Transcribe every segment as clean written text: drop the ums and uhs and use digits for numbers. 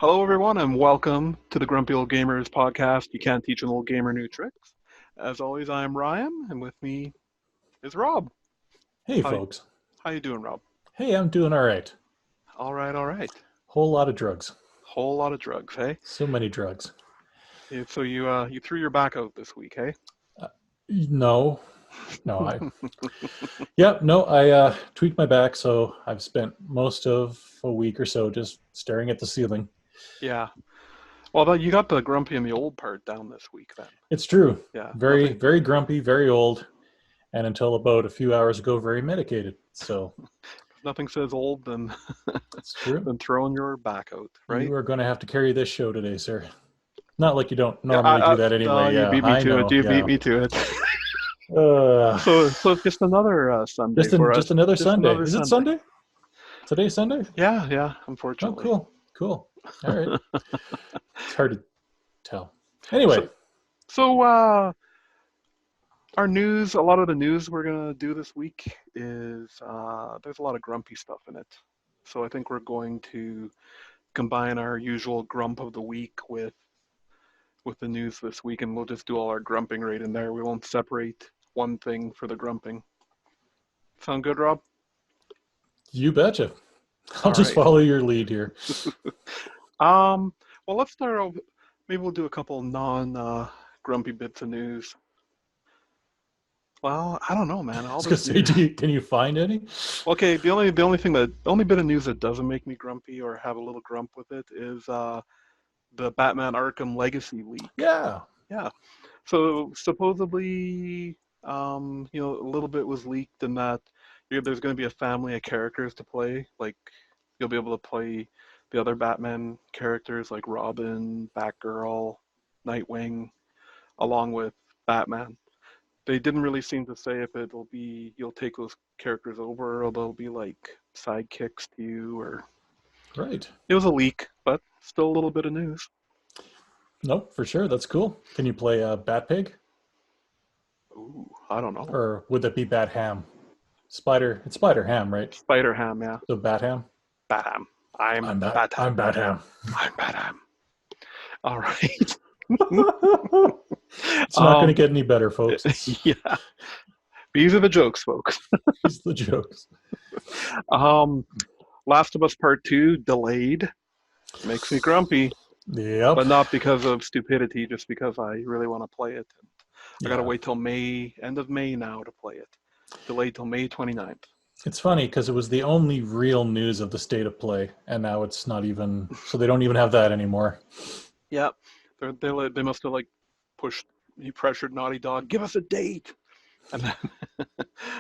Hello, everyone, and welcome to the Grumpy Old Gamers podcast. You can't teach an old gamer new tricks. As always, I am Ryan, and with me is Rob. Hey, How folks. how you doing, Rob? Hey, I'm doing all right. All right, all right. Whole lot of drugs. Whole lot of drugs, hey? So many drugs. So you threw your back out this week, hey? No, no, I tweaked my back, so I've spent most of a week or so just staring at the ceiling. Yeah. Well, you got the grumpy and the old part down this week, then. It's true. Yeah. Very, Nothing. very grumpy, very old, and until about a few hours ago, very medicated. So Nothing says old than it's true. than throwing your back out, right? You are going to have to carry this show today, sir. Not like you don't Yeah. normally do that anyway. You Yeah, beat me I to it. know. You beat Yeah. me to it. Uh, So it's just another Sunday for us. just another Just Sunday. another Is it Sunday. Sunday? Today's Sunday? Yeah. Oh, Unfortunately. cool. All right. It's hard to tell. Anyway, So our news, a lot of the news we're gonna do this week is there's a lot of grumpy stuff in it. So I think we're going to combine our usual grump of the week with the news this week, and we'll just do all our grumping right in there. We won't separate one thing for the grumping. Sound good, Rob? you betcha. I'll All just right. follow your lead here. Well, let's start off. Maybe we'll do a couple non grumpy bits of news. Well, I don't know, man. I All was gonna this say, news. can you find any? Okay, the only bit of news that doesn't make me grumpy or have a little grump with it is the Batman Arkham Legacy leak. Yeah. Yeah. So supposedly, a little bit was leaked in that there's going to be a family of characters to play. Like you'll be able to play the other Batman characters like Robin, Batgirl, Nightwing, along with Batman. They didn't really seem to say if it'll be you'll take those characters over or they'll be like sidekicks to you or Right. it was a leak, but still a little bit of news. Nope, for sure. That's cool. Can you play Batpig? Ooh, I don't know. Or would that be Bat Ham? It's Spider Ham, right? Spider Ham, yeah. So Bat Ham? Batham. I'm Batham. I'm Bat Ham. I'm Batham. All right. It's not going to get any better, folks. Yeah. These are the jokes, folks. It's the jokes. Last of Us Part 2 delayed. Makes me grumpy, Yep. but not because of stupidity, just because I really want to play it. I got to Yeah. wait till end of May now to play it. Delayed till May 29th. It's funny because it was the only real news of the state of play, and now it's not even. So they don't even have that anymore. Yeah, they must have like he pressured Naughty Dog, give us a date. And then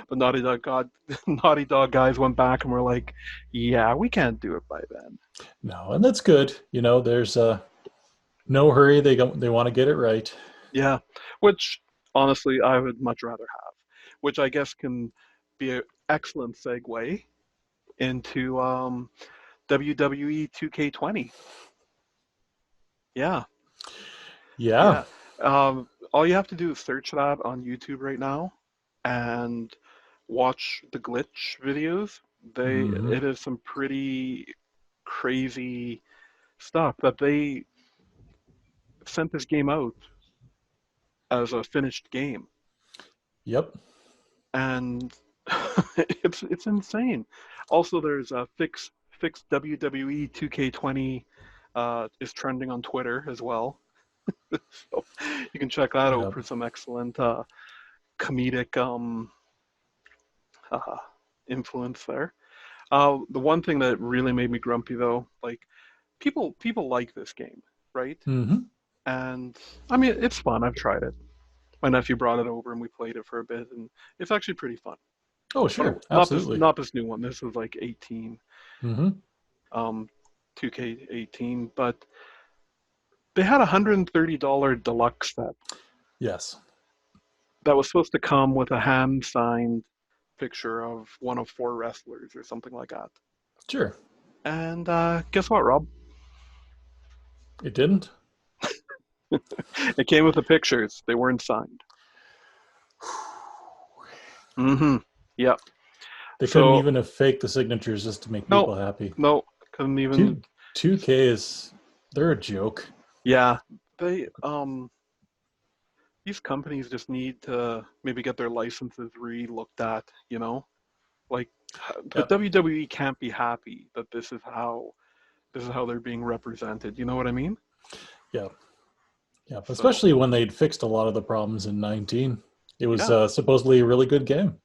the Naughty Dog guys went back and were like, yeah, we can't do it by then. No, and that's good. There's no hurry. They want to get it right. Yeah, which honestly I would much rather have, which I guess can be an excellent segue into WWE 2K20. Yeah. Yeah. All you have to do is search that on YouTube right now and watch the glitch videos. It is some pretty crazy stuff that they sent this game out as a finished game, Yep. and it's insane. Also, there's a fix WWE 2K20 is trending on Twitter as well. So you can check that out Yep. for some excellent comedic influence there. The one thing that really made me grumpy though, like people like this game, right? Mm-hmm. And I mean it's fun. I've tried it. My nephew brought it over and we played it for a bit, and it's actually pretty fun. Oh, sure. But Absolutely. not this new one. This was like 18, Mm-hmm. 2K18, but they had a $130 deluxe set Yes. that was supposed to come with a hand signed picture of one of four wrestlers or something like that. Sure. And guess what, Rob? It didn't? It came with the pictures. They weren't signed. Mm-hmm. Yep. They couldn't even have faked the signatures just to make people happy. No, couldn't even. 2K is They're a joke. Yeah, they these companies just need to maybe get their licenses re-looked at, you know? Like the Yep. WWE can't be happy that this is how they're being represented. You know what I mean? Yep. Yep. So, Especially when they'd fixed a lot of the problems in 19. It was yeah. supposedly a really good game.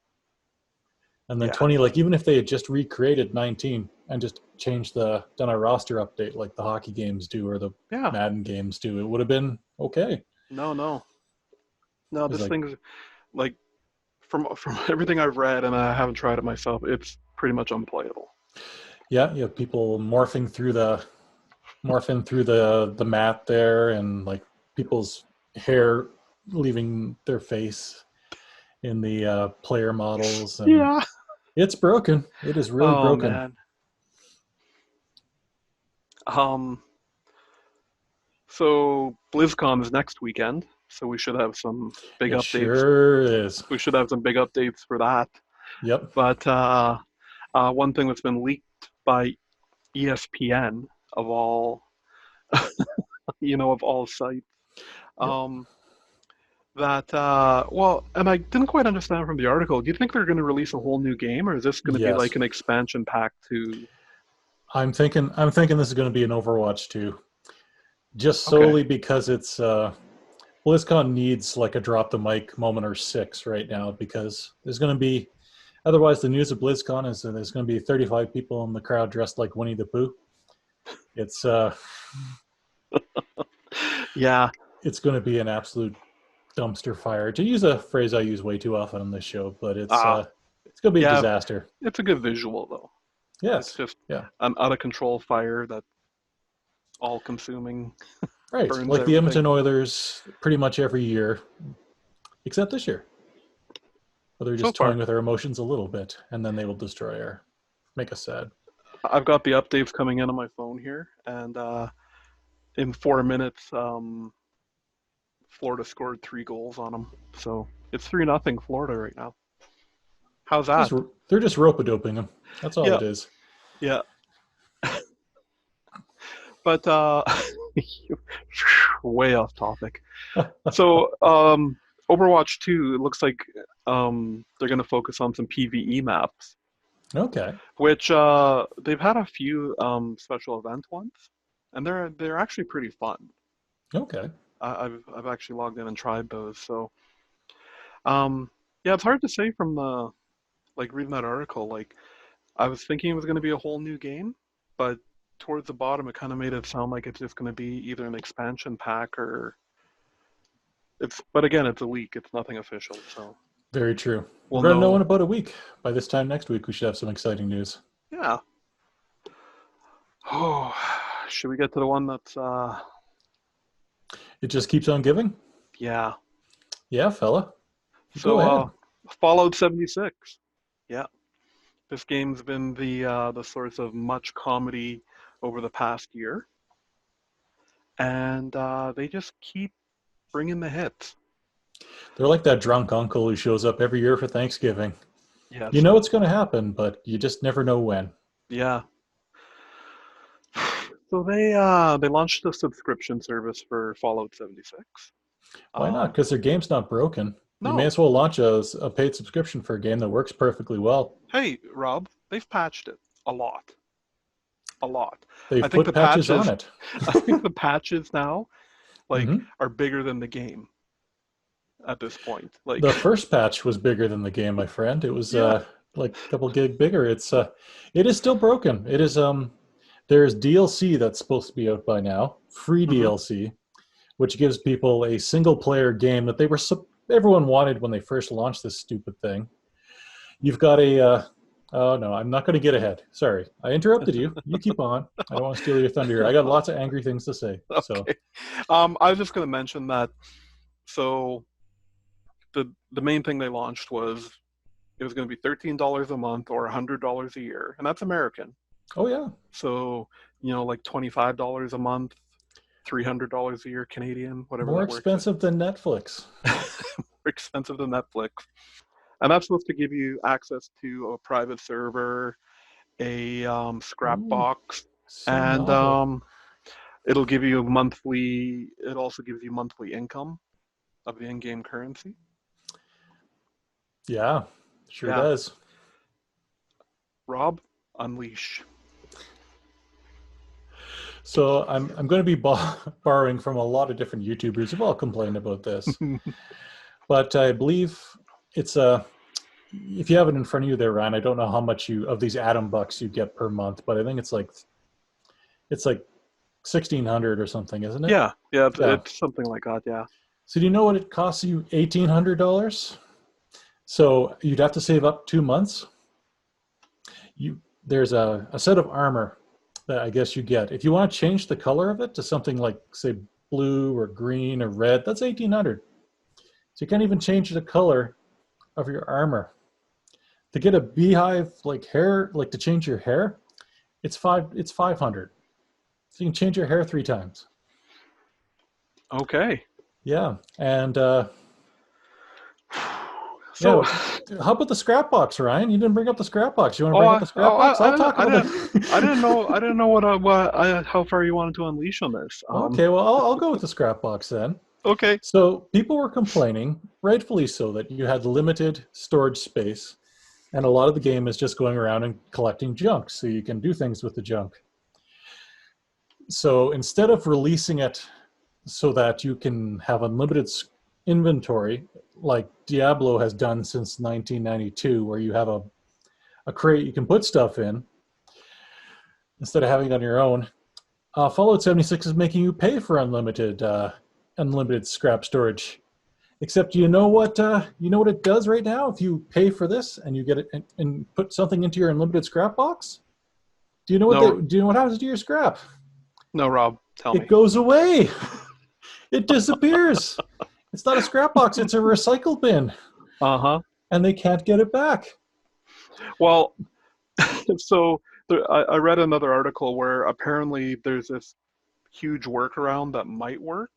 And then Yeah. 20, like even if they had just recreated 19 and just changed done a roster update like the hockey games do or the Yeah. Madden games do, it would have been okay. No, no. No, It's this like, thing's like from everything I've read and I haven't tried it myself, it's pretty much unplayable. yeah, you have people morphing through the mat there, and like people's hair leaving their face in the player models, and Yeah. it's broken. It is really Oh broken. man. Um, so BlizzCon is next weekend, so we should have some big It updates. sure is. We should have some big updates for that. Yep. But one thing that's been leaked by ESPN of all, of all sites, Yep. um, that well, and I didn't quite understand from the article. Do you think they're going to release a whole new game, or is this going to be Yes. like an expansion pack to? I'm thinking this is going to be an Overwatch 2, just Okay. solely because it's BlizzCon needs like a drop the mic moment or six right now, because there's going to be, otherwise the news of BlizzCon is that there's going to be 35 people in the crowd dressed like Winnie the Pooh. It's Yeah. it's going to be an absolute dumpster fire, to use a phrase I use way too often on this show, but Ah. it's going to be a Yeah. disaster. It's a good visual though. It's Yes. just Yeah. an out of control fire that all consuming Right. burns Like the everything. Edmonton Oilers pretty much every year, except this year. But they're So just far, toying with our emotions a little bit, and then they will destroy our, make us sad. I've got the updates coming in on my phone here, and in 4 minutes, Florida scored 3 goals on them. So it's 3-0 Florida right now. How's Just that? they're just rope a doping them. That's all Yeah, it is. yeah. But way off topic. So Overwatch 2, it looks like they're going to focus on some PvE maps, Okay. which they've had a few special event ones, and they're actually pretty fun. Okay. I've actually logged in and tried those. So um, yeah, it's hard to say from the like reading that article. Like I was thinking it was going to be a whole new game, but towards the bottom it kind of made it sound like it's just going to be either an expansion pack or it's. But again, it's a leak. It's nothing official. So Very true. We're we'll going to know in know. about a week. By this time next week, we should have some exciting news. Yeah. Oh, should we get to the one that's It just keeps on giving. yeah. Yeah, fella. Go So ahead. Fallout 76. Yeah. This game's been the source of much comedy over the past year, and they just keep bringing the hits. They're like that drunk uncle who shows up every year for Thanksgiving. You Yes. know it's going to happen, but you just never know when. Yeah. So they launched a subscription service for Fallout 76. Why not? Um, Because their game's not broken. You may no. as well launch a paid subscription for a game that works perfectly well. Hey, Rob, they've patched it a lot. A lot. I They've think put the patches on patches it. I think the patches now like Hmm. are bigger than the game at this point. Like The first patch was bigger than the game, my friend. It was yeah. like a couple gig bigger. It is still broken. It is there's DLC that's supposed to be out by now, free Hmm. DLC, which gives people a single player game that everyone wanted when they first launched this stupid thing. You've got a oh no, I'm not going to get ahead. Sorry, I interrupted you. You keep on. I don't want to steal your thunder here. I got lots of angry things to say. So Okay. I was just going to mention that. So the main thing they launched was it was going to be $13 a month or $100 a year, and that's American. oh yeah, So like $25 a month, $300 a year Canadian, whatever more that works out. expensive than Netflix. More expensive than Netflix, and that's supposed to give you access to a private server, a scrap Ooh, box, so and novel. It'll give you monthly. It also gives you monthly income of the in-game currency. Yeah, sure Yeah, does. Rob, unleash. So I'm going to be borrowing from a lot of different YouTubers who've all complained about this, but I believe it's a. If you have it in front of you there, Ryan, I don't know how much you of these Atom bucks you get per month, but I think it's like 1,600 or something, isn't it? Yeah, yeah, Yeah. it's something like that. Yeah. So do you know what it costs you? $1,800. So you'd have to save up 2 months. There's a set of armor that I guess you get. If you want to change the color of it to something like, say, blue or green or red, that's 1,800. So you can't even change the color of your armor. To get a beehive like hair, like to change your hair, it's 500. So you can change your hair 3 times. Okay. Yeah, and So, yeah. How about the scrap box, Ryan? You didn't bring up the scrap box. You want to oh, bring up the scrap box? I I'll didn't, talk about I the. didn't know how far you wanted to unleash on this. Okay, well, I'll go with the scrap box then. Okay. So people were complaining, rightfully so, that you had limited storage space, and a lot of the game is just going around and collecting junk, so you can do things with the junk. So instead of releasing it so that you can have unlimited inventory, like Diablo has done since 1992, where you have a crate you can put stuff in instead of having it on your own, Fallout 76 is making you pay for unlimited scrap storage. Except you know what it does right now. If you pay for this and you get it and put something into your unlimited scrap box, No, do you know what happens to your scrap? no, Rob, tell It me. goes away. It disappears. It's not a scrap box. It's a recycle bin, Uh-huh. and they can't get it back. Well, so I read another article where apparently there's this huge workaround that might work,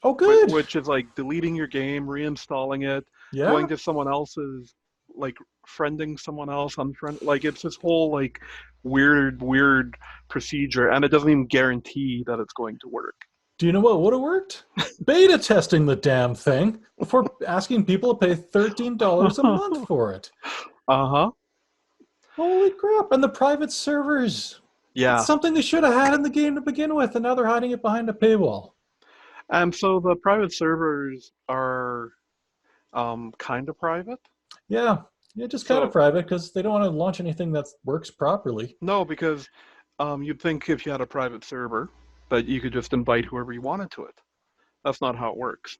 Oh, good. which is like deleting your game, reinstalling it, going Yeah. to someone else's, like friending someone else, like it's this whole like weird procedure, and it doesn't even guarantee that it's going to work. Do you know what would have worked? Beta testing the damn thing before asking people to pay $13 a month for it. Uh-huh. Holy crap. And the private servers. It's Yeah. something they should have had in the game to begin with, and now they're hiding it behind a paywall. And so the private servers are kind of private. Yeah. Yeah, just kind of So private because they don't want to launch anything that works properly. no, because you'd think if you had a private server that you could just invite whoever you wanted to it. That's not how it works.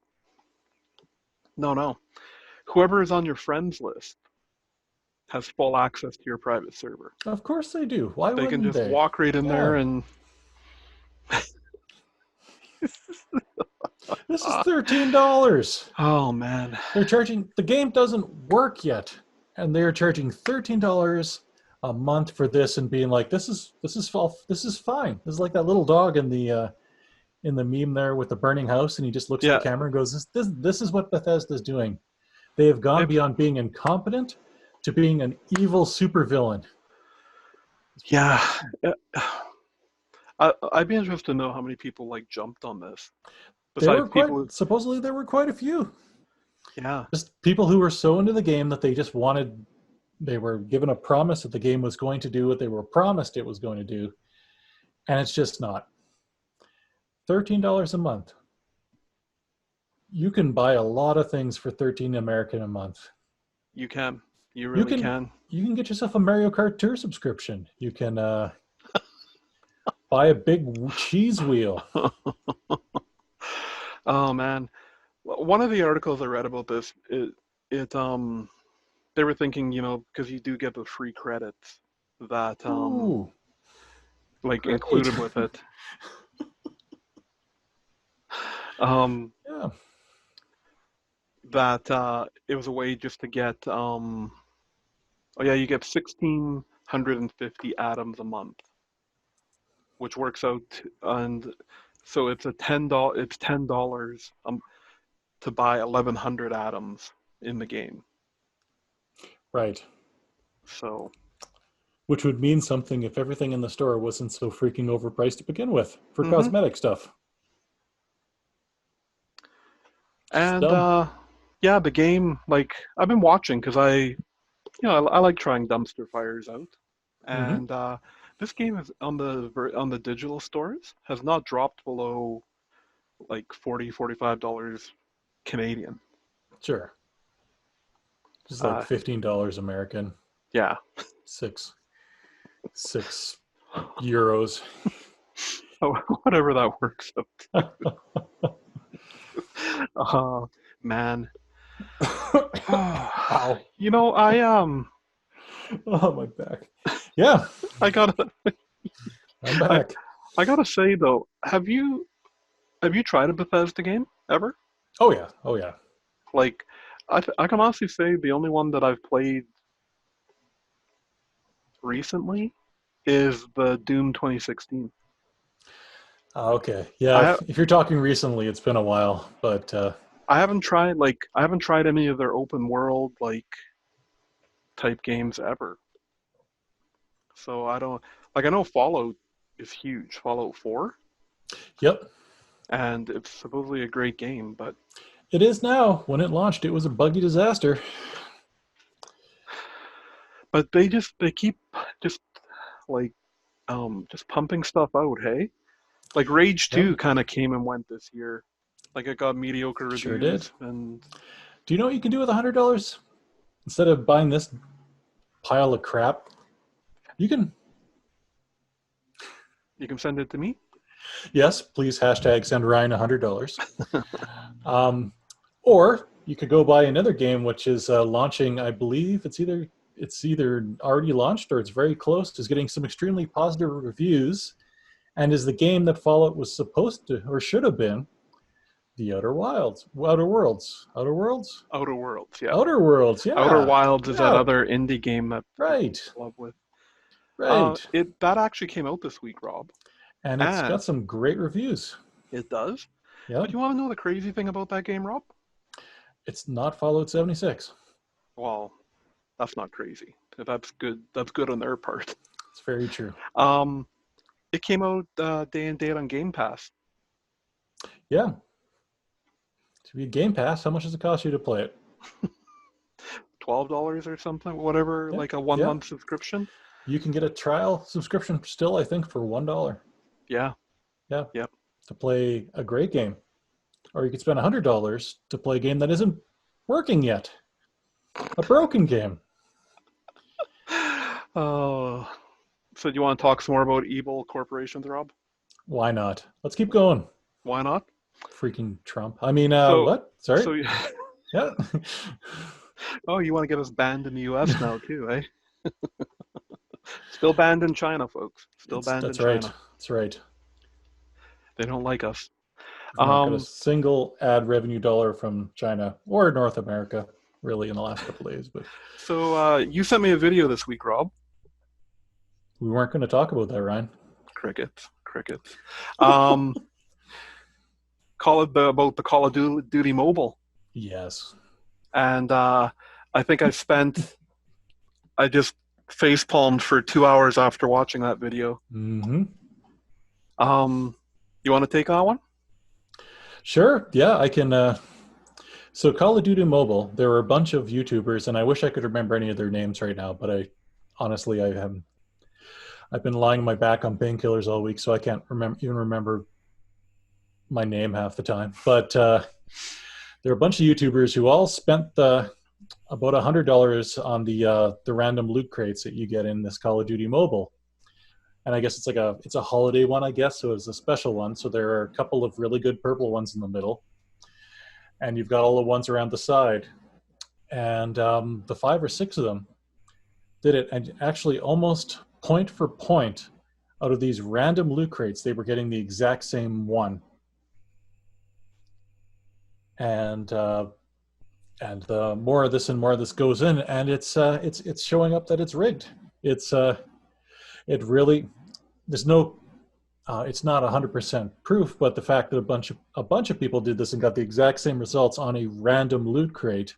No, no. Whoever is on your friends list has full access to your private server. Of course they do. Why They can wouldn't just they? walk right in there Yeah. and This is uh, $13. oh man. They're charging, the game doesn't work yet, and they're charging $13 a month for this and being like, this is fine. This is like that little dog in the meme there with the burning house, and he just looks at the Yeah, camera and goes, this is what Bethesda's doing. They have gone it's beyond being incompetent to being an evil supervillain. yeah. I'd be interested to know how many people like jumped on this. Besides people who, Supposedly there were quite a few. yeah, Just people who were so into the game that they were given a promise that the game was going to do what they were promised it was going to do, and it's just not. $13 a month. You can buy a lot of things for 13 American a month. you can. You You really can can. you can get yourself a Mario Kart Tour subscription. You can buy a big cheese wheel. Oh man. One of the articles I read about this, it they were thinking, because you do get the free credits that Ooh, like great. included with it. Um Yeah. that it was a way just to get oh yeah, you get 1,650 atoms a month, which works out and so it's $10 to buy 1,100 atoms in the game. Right. So Which would mean something if everything in the store wasn't so freaking overpriced to begin with for Hmm. cosmetic stuff. Just And dumb. yeah, the game, like I've been watching because I like trying dumpster fires out, Hmm. and this game is on the digital stores has not dropped below like $40, $45 Canadian. Sure. Just like Uh, $15 American. yeah. Six six euros. So whatever that works out to. Man. Ow. You know, Oh, my back. Yeah, I gotta I'm I, back. I gotta say though, have you tried a Bethesda game ever? Oh yeah. Oh yeah. Like, I can honestly say the only one that I've played recently is the Doom 2016. Okay. Yeah. I If, ha if you're talking recently, it's been a while, but I haven't tried any of their open world like type games ever. So I don't like I know Fallout is huge, Fallout 4, yep, and it's supposedly a great game, it is now. When it launched, it was a buggy disaster. but they keep just like just pumping stuff out, hey? Like Rage Yep, 2 kind of came and went this year. Like it got mediocre sure did. reviews and Do you know what you can do with $100 instead of buying this pile of crap? You can, you can send it to me. yes, please hashtag send Ryan $100. Um, or you could go buy another game which is launching. I believe it's either already launched or it's very close. Is getting some extremely positive reviews, and is the game that Fallout was supposed to or should have been. The Outer Worlds, Outer Worlds, yeah. Outer Worlds. Outer Yeah, Wilds is that yeah, other indie game that people right, love with. right. It that actually came out this week, Rob, And it's and got some great reviews. it does. But Yep, you want to know the crazy thing about that game, Rob? it's not Fallout 76. Well, that's not crazy. That's good. That's good on their part. It's very true. Um, it came out day and date on Game Pass. Yeah, to be a Game Pass, how much does it cost you to play it? $12 or something, whatever, Yeah, like a one yeah. month subscription. You can get a trial subscription still, I think, for $1. Yeah, Yeah, yep. to play a great game. Or you could spend $100 to play a game that isn't working yet. A broken game. Oh, so do you want to talk some more about evil corporations, Rob? Why not? Let's keep going. Why not? Freaking Trump. I mean, So, what? Sorry? so, Yeah. oh, you want to get us banned in the U.S. now too, eh? Still banned in China, folks. Still banned in That's right. China. That's right. They don't like us. We've not got a Um, single ad revenue dollar from China or North America, really, in the last couple of days. But so you sent me a video this week, Rob. we weren't going to talk about that, Ryan. Crickets, crickets. Um, about the Call of Duty Mobile, Yes. and I think I just face palmed for 2 hours after watching that video. Mm-hmm. You want to take on one? Sure. Yeah, I can. So Call of Duty Mobile, there were a bunch of YouTubers, and I wish I could remember any of their names right now, but I haven't. I've been lying on my back on painkillers all week, so I can't remember my name half the time. But there are a bunch of YouTubers who all spent about $100 on the random loot crates that you get in this Call of Duty Mobile. And I guess it's a holiday one, I guess, so it's a special one. So there are a couple of really good purple ones in the middle, and you've got all the ones around the side. And the 5 or 6 of them did it, and actually almost point for point out of these random loot crates, they were getting the exact same one. And the more of this and more of this goes in, and it's showing up that it's rigged. It really there's no it's not 100% proof, but the fact that a bunch of people did this and got the exact same results on a random loot crate,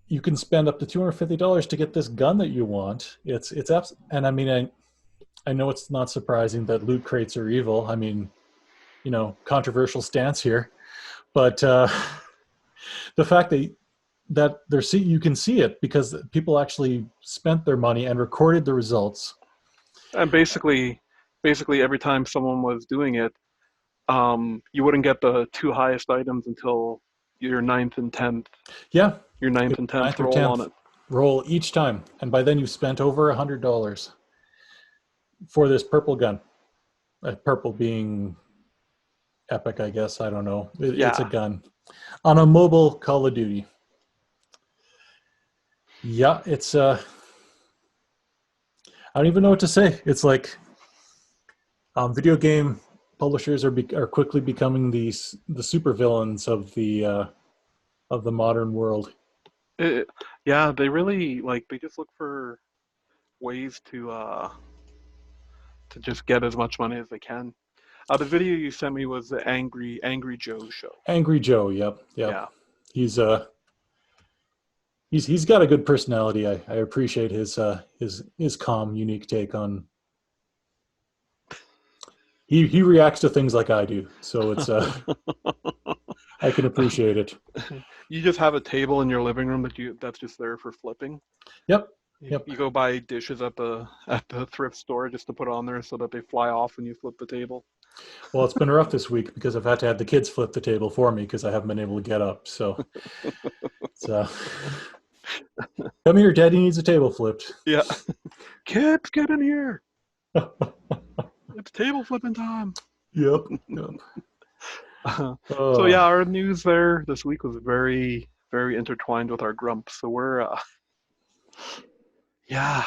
you can spend up to $250 to get this gun that you want. And I mean, I know it's not surprising that loot crates are evil. I mean, controversial stance here, but the fact that you can see it because people actually spent their money and recorded the results. And basically every time someone was doing it, you wouldn't get the two highest items until your ninth and tenth, Yeah, your it ninth was and tenth ninth or roll on tenth it. roll each time, and by then you spent over $100 for this purple gun. Purple being epic, I guess. I don't know. It's a Yeah, gun on a mobile Call of Duty. Yeah, it's I don't even know what to say. It's like video game publishers are quickly becoming the supervillains of the modern world. it, yeah, they really like they just look for ways to just get as much money as they can. The video you sent me was the Angry Joe show. Angry Joe. Yep, yep. Yeah, He's uh he's got a good personality. I appreciate his calm, unique take on. He reacts to things like I do, so it's I can appreciate it. you just have a table in your living room that's just there for flipping. Yep, You, yep. you go buy dishes at the thrift store just to put on there so that they fly off when you flip the table. Well, it's been rough this week because I've had to have the kids flip the table for me because I haven't been able to get up. So it's come here, Daddy needs a table flipped. Yeah, kids, get in here! It's table flipping time. Yep, yep. So yeah, Oh, our news there this week was very intertwined with our grumps. So we're yeah,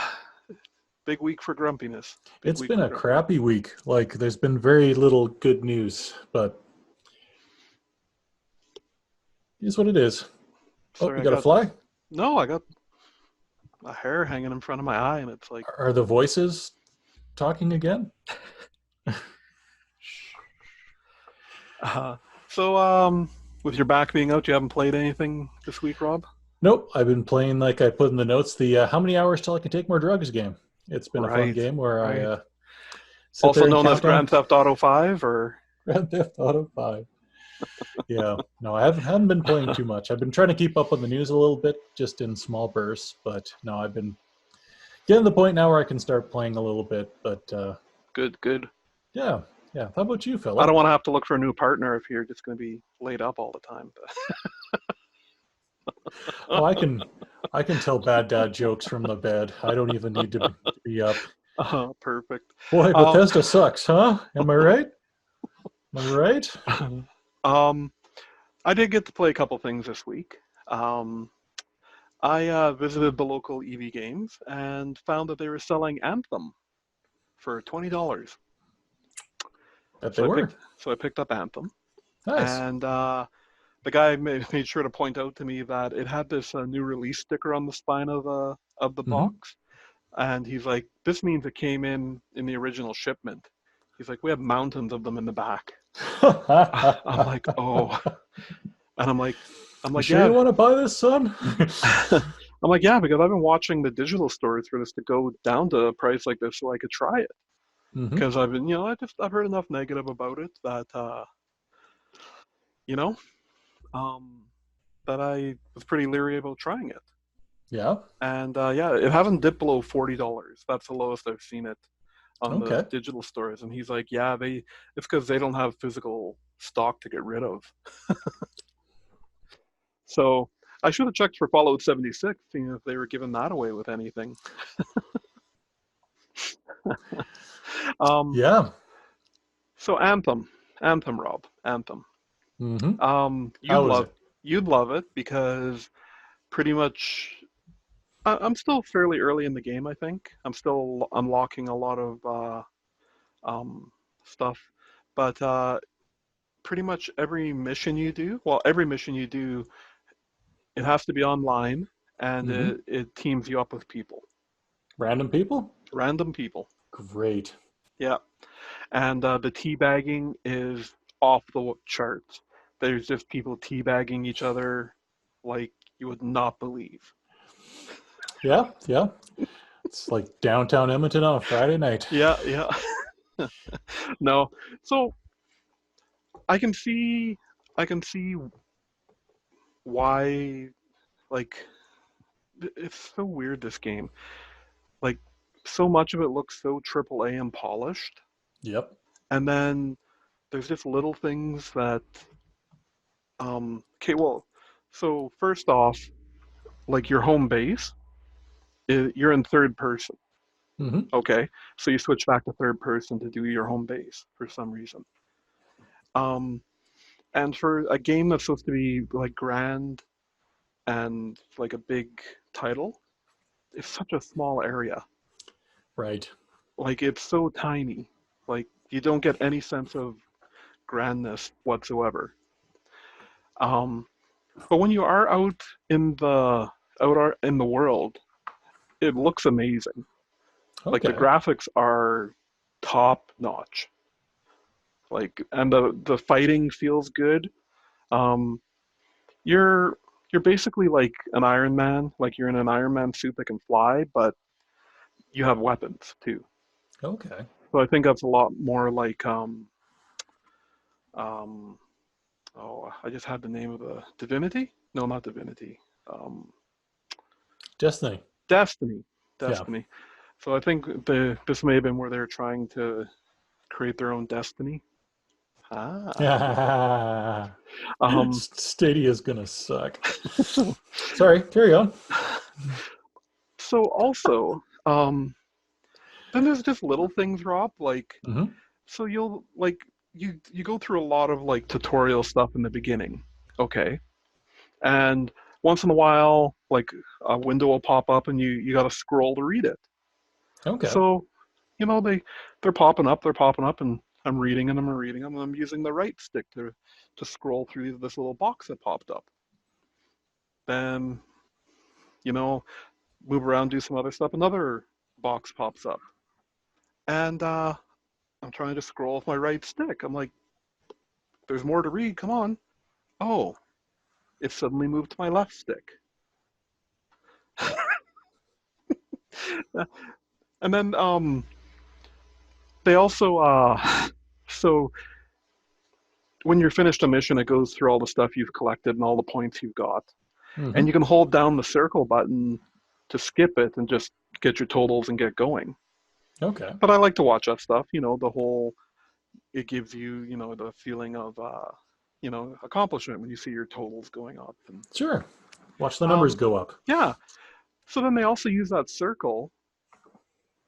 big week for grumpiness. Big it's week been for a grumpiness. crappy week. Like, there's been very little good news, but here's what it is. Oh, Sorry, you got to fly? I got a hair hanging in front of my eye, and it's like, Are the voices talking again? uh, so with your back being out, you haven't played anything this week, Rob? Nope. I've been playing, like I put in the notes, the how many hours till I can take more drugs game. It's been a fun Right, game where I right. sit Also there and known as count down Grand Theft Auto 5, or Grand Theft Auto 5. Yeah. No, I haven't been playing too much. I've been trying to keep up on the news a little bit, just in small bursts. But no, I've been getting to the point now where I can start playing a little bit. But good, good. yeah, yeah. How about you, I fella? don't want to have to look for a new partner if you're just going to be laid up all the time. Oh, But I can tell bad dad jokes from the bed. I don't even need to be up. perfect. Boy, Um, Bethesda sucks, huh? Am I right? Am I right? um, I did get to play a couple things this week. Um, I visited the local EV Games and found that they were selling Anthem for $20. Bet they were. So I picked up Anthem, Nice. and the guy made sure to point out to me that it had this new release sticker on the spine of the Mm-hmm. box, and he's like, "This means it came in the original shipment." He's like, "We have mountains of them in the back." I'm like, "Oh," and I'm You like, sure you "Yeah." want to buy this, son? I'm like, "Yeah," because I've been watching the digital stores for this to go down to a price like this so I could try it. Mm-hmm. Because I've been, I've heard enough negative about it that, you know, um, that I was pretty leery about trying it. Yeah. And yeah, it hasn't dipped below $40. That's the lowest I've seen it on the Okay. digital stores. And he's like, yeah, it's because they don't have physical stock to get rid of. So I should have checked for Fallout 76, seeing if they were giving that away with anything. Um, Yeah. so Anthem, Rob, Anthem. Mm-hmm. Um, you'd How is love, it? you'd love it because pretty much I'm still fairly early in the game. I think I'm still unlocking a lot of um, stuff, but pretty much every mission you do, it has to be online, and Mm-hmm. it teams you up with people, Random people? random people. Great. Yeah, and the teabagging is off the charts. There's just people teabagging each other like you would not believe. Yeah, yeah. It's like downtown Edmonton on a Friday night. Yeah, yeah. No. So I can see I can see why like it's so weird this game. Like so much of it looks so triple A and polished, Yep. and then there's just little things that okay, well, so first off, like your home base, you're in third person. Hmm. Okay, so you switch back to third person to do your home base for some reason. Um, and for a game that's supposed to be like grand and like a big title, it's such a small area. Right. Like it's so tiny. Like you don't get any sense of grandness whatsoever. Um, but when you are in the world, it looks amazing. Like the Okay. graphics are top notch. Like and the fighting feels good. Um, you're you're basically like an Iron Man. Like you're in an Iron Man suit that can fly, but you have weapons too. Okay. So I think that's a lot more like um oh, I just had the name of the Divinity? No, not Divinity. Um, Destiny. Destiny. Yeah. Destiny. So I think this may have been where they're trying to create their own destiny. Ah. Um, Stadia's gonna suck. Sorry, carry on. so also, then there's just little things, Rob, like Hmm. so you'll like you go through a lot of like tutorial stuff in the beginning. Okay. And once in a while, like a window will pop up and you got to scroll to read it. Okay. So, they're popping up, and I'm reading and I'm reading them, and I'm using the right stick to scroll through this little box that popped up. Then, you know, move around, do some other stuff. Another box pops up, and I'm trying to scroll with my right stick. I'm like, there's more to read. Come on. Oh, it suddenly moved to my left stick. And then they also so when you're finished a mission, it goes through all the stuff you've collected and all the points you've got. And Hmm. you can hold down the circle button to skip it and just get your totals and get going. Okay. But I like to watch that stuff, the whole it gives you, the feeling of accomplishment when you see your totals going up and Sure. Watch the numbers um go up. yeah. So then they also use that circle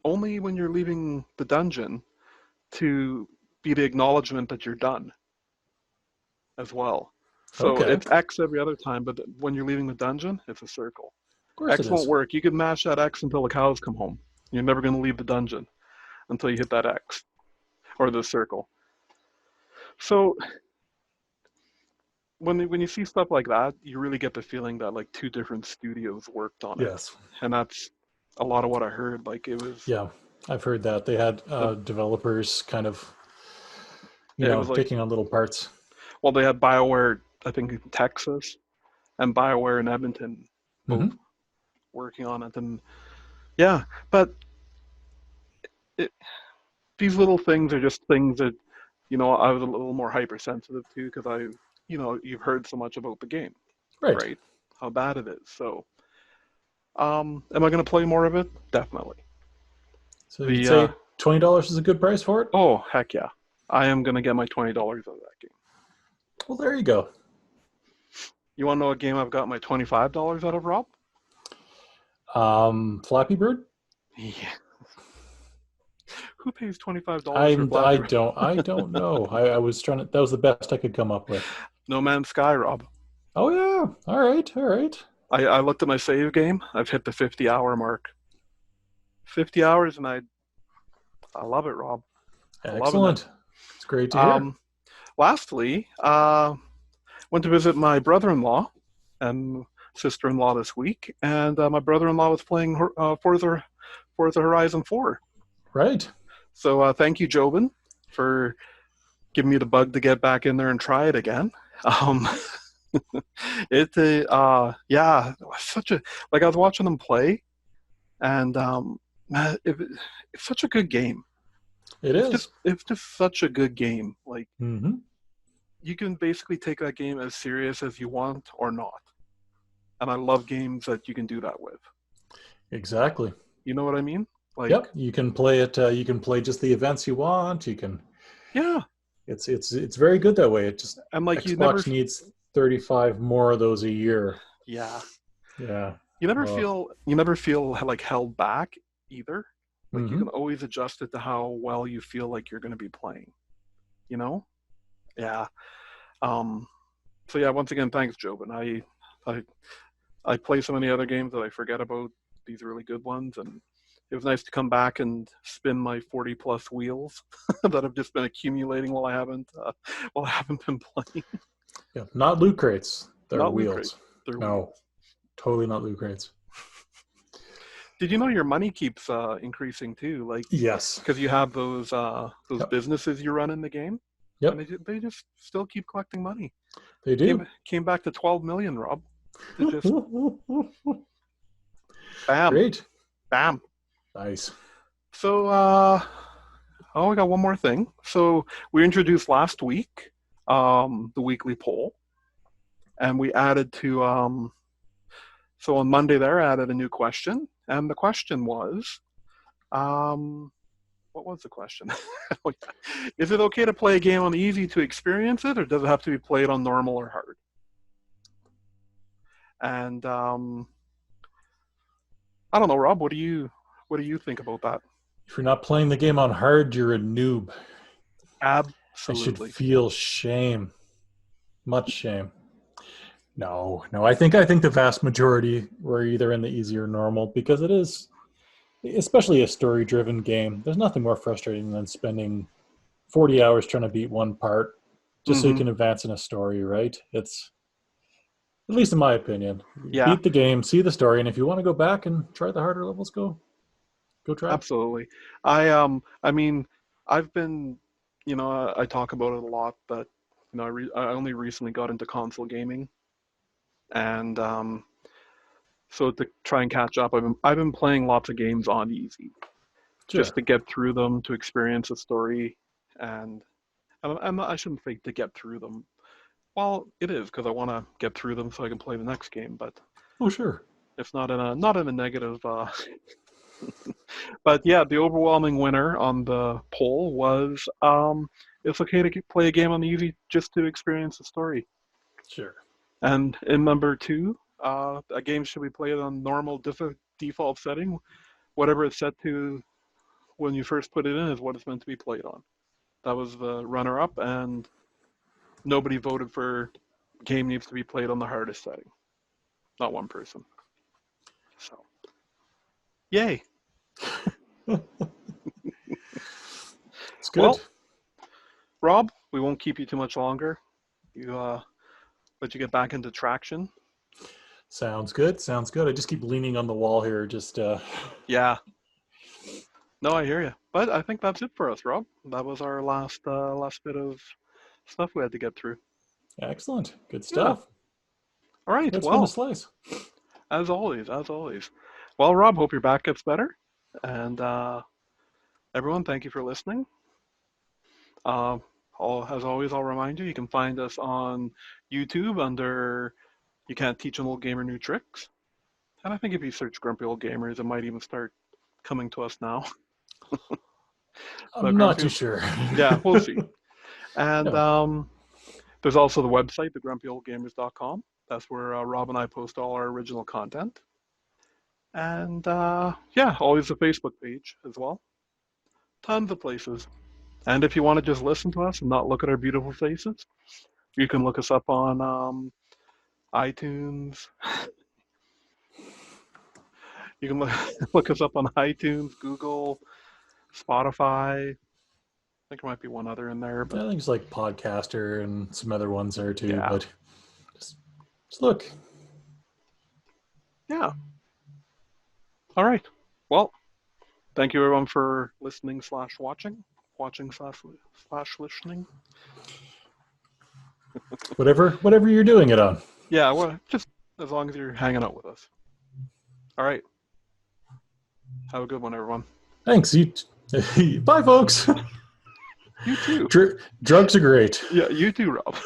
only when you're leaving the dungeon to be the acknowledgement that you're done as well. So Okay. it's Of X every other time, but when you're leaving the dungeon, it's a circle. course it X won't is. work. You can mash that X until the cows come home. You're never going to leave the dungeon until you hit that X or the circle. So when you see stuff like that, you really get the feeling that like two different studios worked on it, Yes. and that's a lot of what I heard. Like Yeah. I've heard that they had the developers kind of, it was like taking on little parts. well they had BioWare I think in Texas and BioWare in Edmonton both Hmm. working on it, and yeah, but it, these little things are just things that I was a little more hypersensitive to because you've heard so much about the game, Right. right? How bad it is. So, am I going to play more of it? Definitely. So you'd The say $20 is a good price for it? oh heck yeah, I am going to get my $20 out of that game. Well, there you go. You want to know a game I've got my $25 out of, Rob? Flappy Bird? Yeah. Who pays $25 for I Flappy I Bird? don't I don't know. I was trying to. That was the best I could come up with. No Man's Sky, Rob. Oh yeah. All right. All right. I looked at my save game. I've hit the 50-hour mark. 50 hours, and I love it, Rob. I'm loving it. Excellent. It's great to hear. Um, lastly, went to visit my brother-in-law and sister-in-law this week, and my brother-in-law was playing Forza Horizon 4. Right. So thank you, Jobin, for giving me the bug to get back in there and try it again. Um, Yeah, such a like I was watching them play, and man, it's such a good game. It is. It's just such a good game. Like Mm-hmm. you can basically take that game as serious as you want or not. And I love games that you can do that with. Exactly. You know what I mean? Like, Yep. You can play it. You can play just the events you want. You can. yeah, It's very good that way. It just and like Xbox needs 35 more of those a year. yeah, Yeah. Oh. you never feel like held back either. Like you Mm-hmm. can always adjust it to how well you feel like you're going to be playing. You know? Yeah. Um. So yeah, once again, thanks, Job. And I, I play so many other games that I forget about these really good ones, and it was nice to come back and spin my 40 plus wheels that have just been accumulating while I haven't been playing. Yeah. Not loot crates. They're Not loot crates, wheels. they're No, wheels. totally not loot crates. Did you know your money keeps increasing too? Like Yes. because you have those Yep. businesses you run in the game, and Yep. they just still keep collecting money. They do. Came back to 12 million, Rob. It just bam, Great. bam. Nice. So oh, we got one more thing. So we introduced last week the weekly poll, and we added to so on Monday there I added a new question, and the question was um, what was the question? Is it okay to play a game on easy to experience it, or does it have to be played on normal or hard? And I don't know, Rob. What do you think about that? If you're not playing the game on hard, you're a noob. I should Absolutely. feel shame. Much shame. No, no. I think the vast majority were either in the easy or normal because it is, especially a story-driven game. There's nothing more frustrating than spending 40 hours trying to beat one part just so you Mm-hmm. can advance in a story, right? It's at least in my opinion. Yeah, Beat the game, see the story, and if you want to go back and try the harder levels, go try. absolutely. I mean, I've been, I talk about it a lot, but I only recently got into console gaming, and so to try and catch up, I've been playing lots of games on easy just Sure. to get through them, to experience the story, and I shouldn't say to get through them. Well, it is because I want to get through them so I can play the next game, but Oh, sure. it's not in a negative. But yeah, the overwhelming winner on the poll was it's okay to play a game on easy just to experience the story. Sure. And in number two, a game should be played on normal default setting. Whatever it's set to when you first put it in is what it's meant to be played on. That was the runner up, and nobody voted for game needs to be played on the hardest setting. Not one person. So, yay. It's good. Well, Rob, we won't keep you too much longer. You let you get back into traction. Sounds good. Sounds good. I just keep leaning on the wall here. Just Yeah, no, I hear you. But I think that's it for us, Rob. That was our last bit of stuff we had to get through. excellent. Good Yeah. stuff. All right. It's been a Well, slice. as always, as always. Well, Rob, hope your back gets better. And everyone, thank you for listening. Uh, as always, I'll remind you, you can find us on YouTube under "You Can't Teach an Old Gamer New Tricks." And I think if you search "Grumpy Old Gamers," it might even start coming to us now. But I'm not Grumpy, too sure. yeah, we'll see. And No. there's also the website, thegrumpyoldgamers.com. That's where Rob and I post all our original content. And yeah, always the Facebook page as well. Tons of places. And if you want to just listen to us and not look at our beautiful faces, you can look us up on iTunes. You can look us up on iTunes, Google, Spotify. I think there might be one other in there, I but think it's like Podcaster and some other ones there too, yeah, but just, just look. yeah. All right. Well, thank you everyone for listening slash watching, watching slash listening. Whatever you're doing it on. Yeah, well, just as long as you're hanging out with us. All right. Have a good one, everyone. Thanks. Bye, folks. You too. Drugs are great. Yeah, you too, Rob.